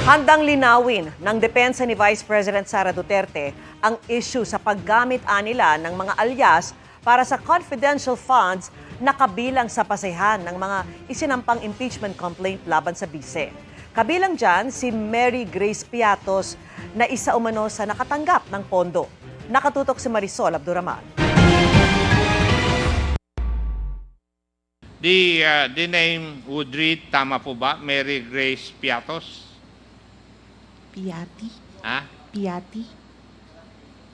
Handang linawin ng depensa ni Vice President Sara Duterte ang issue sa paggamit nila ng mga alias para sa confidential funds na kabilang sa pasehan ng mga isinampang impeachment complaint laban sa bise. Kabilang dyan si Mary Grace Piatos na isa umano sa nakatanggap ng pondo. Nakatutok si Marisol Abduraman. The name would read, tama po ba, Mary Grace Piatos? Piati? Ha? Piati?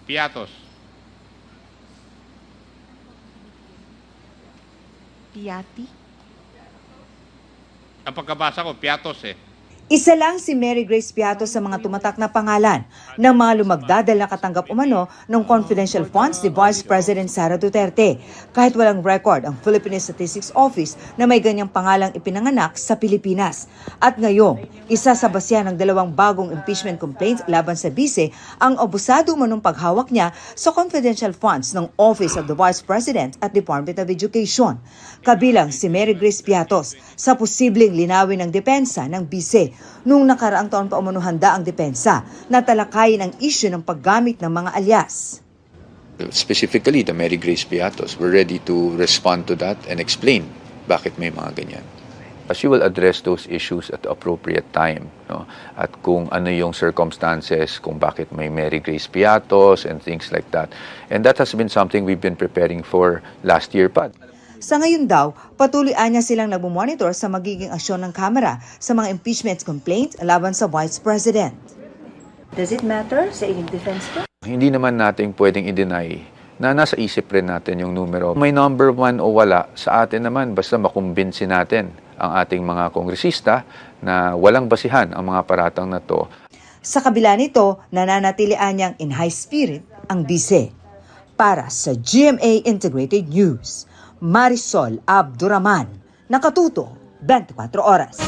Piatos. Piati? Ang pagkabasa ko, Piatos eh. Isa lang si Mary Grace Piatos sa mga tumatak na pangalan ng mga lumagdadal na katanggap umano ng confidential funds ni Vice President Sara Duterte. Kahit walang record ang Philippine Statistics Office na may ganyang pangalang ipinanganak sa Pilipinas. At ngayon, isa sa basya ng dalawang bagong impeachment complaints laban sa bise ang abusado umanong paghawak niya sa confidential funds ng Office of the Vice President at Department of Education. Kabilang si Mary Grace Piatos sa posibleng linawin ng depensa ng bise. Noong nakaraang taon pa umano handa ang depensa na talakayin ang issue ng paggamit ng mga alias. Specifically, the Mary Grace Piatos, we're ready to respond to that and explain bakit may mga ganyan. She will address those issues at the appropriate time. No? At kung ano yung circumstances, kung bakit may Mary Grace Piatos and things like that. And that has been something we've been preparing for last year pa. Sa ngayon daw, patuloy niya silang nagmumonitor sa magiging aksyon ng Kamara sa mga impeachment complaints laban sa Vice President. Does it matter sa inyong defense ko? Hindi naman natin pwedeng i-deny na nasa isip rin natin yung numero. May number one o wala, sa atin naman basta makumbinsi natin ang ating mga kongresista na walang basihan ang mga paratang na to. Sa kabila nito, nananatilian niyang in high spirit ang bise. Para sa GMA Integrated News, Marisol Abduraman, nakatuto 24 oras.